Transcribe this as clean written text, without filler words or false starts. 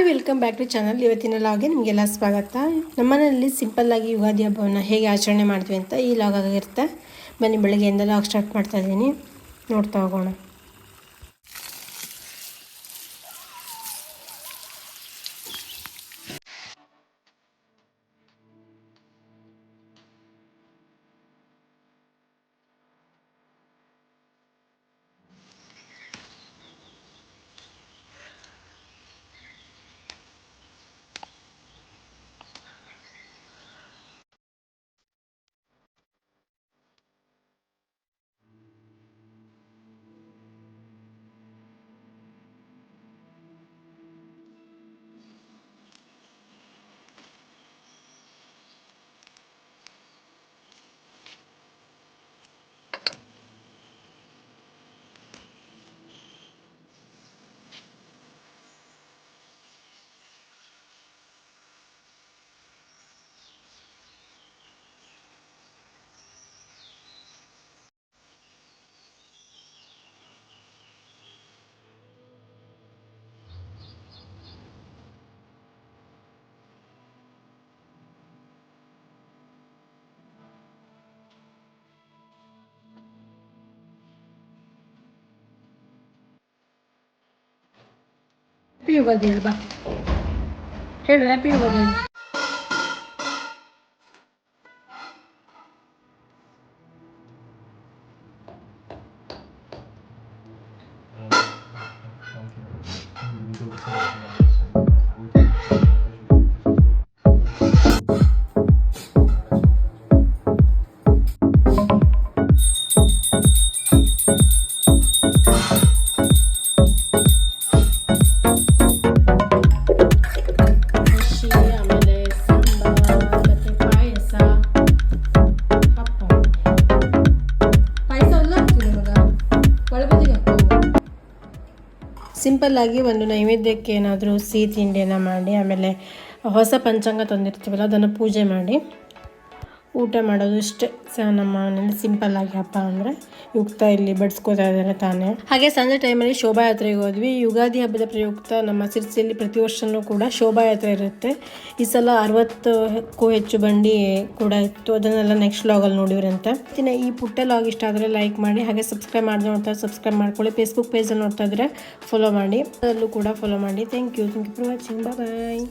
Welcome back to channel. ಇವತ್ತಿನ ಲಾಗ್ಗೆ ನಿಮಗೆಲ್ಲ ಸ್ವಾಗತ. ನಮ್ಮನೆಯಲ್ಲಿ ಸಿಂಪಲ್ಲಾಗಿ ಯುಗಾದಿ ಹಬ್ಬವನ್ನು ಹೇಗೆ ಆಚರಣೆ ಮಾಡ್ತೀವಿ ಅಂತ ಈ ಲಾಗ್ ಆಗಿರುತ್ತೆ. ಬನ್ನಿ, ಬೆಳಗ್ಗೆಯಿಂದ ಲಾಗ್ ಸ್ಟಾರ್ಟ್ ಮಾಡ್ತಾ ಇದ್ದೀನಿ, ನೋಡ್ತಾ ಹೋಗೋಣ. ಹ್ಯಾಪಿ ಯುಗಾದಿ ಅಲ್ವಾ, ಹೇಳು ಹ್ಯಾಪಿ ಯುಗಾದಿ. ಸಿಂಪಲ್ಲಾಗಿ ಒಂದು ನೈವೇದ್ಯಕ್ಕೆ ಏನಾದರೂ ಸಿಹಿ ತಿಂಡಿಯನ್ನು ಮಾಡಿ, ಆಮೇಲೆ ಹೊಸ ಪಂಚಾಂಗ ತಂದಿರ್ತೀವಲ್ಲ ಅದನ್ನು ಪೂಜೆ ಮಾಡಿ ಊಟ ಮಾಡೋದು ಇಷ್ಟೇ ನಮ್ಮ ಮನೇಲಿ ಸಿಂಪಲ್ಲಾಗಿ. ಹಬ್ಬ ಅಂದರೆ ಯುಕ್ತ ಇಲ್ಲಿ ಬಡಿಸ್ಕೋತಾ ಇದ್ದಾರೆ ತಾನೇ. ಹಾಗೆ ಸಂಜೆ ಟೈಮಲ್ಲಿ ಶೋಭಾಯಾತ್ರೆಗೆ ಹೋದ್ವಿ. ಯುಗಾದಿ ಹಬ್ಬದ ಪ್ರಯುಕ್ತ ನಮ್ಮ ಸಿರ್ಸಿಯಲ್ಲಿ ಪ್ರತಿ ವರ್ಷವೂ ಕೂಡ ಶೋಭಾಯಾತ್ರೆ ಇರುತ್ತೆ. ಈ ಸಲ 60ಕ್ಕೂ ಹೆಚ್ಚು ಬಂಡಿ ಕೂಡ ಇತ್ತು. ಅದನ್ನೆಲ್ಲ ನೆಕ್ಸ್ಟ್ ಲಾಗಲ್ಲಿ ನೋಡಿವ್ರಂತೆ. ಈ ಪುಟ್ಟ ಲಾಗ್ ಇಷ್ಟ ಆದರೆ ಲೈಕ್ ಮಾಡಿ, ಹಾಗೆ ಸಬ್ಸ್ಕ್ರೈಬ್ ಮಾಡಿ ನೋಡ್ತಾ ಸಬ್ಸ್ಕ್ರೈಬ್ ಮಾಡ್ಕೊಳ್ಳಿ. ಫೇಸ್ಬುಕ್ ಪೇಜಲ್ಲಿ ನೋಡ್ತಾ ಇದ್ರೆ ಫಾಲೋ ಮಾಡಿ, ಅಲ್ಲೂ ಕೂಡ ಫಾಲೋ ಮಾಡಿ. Thank you for watching. Bye.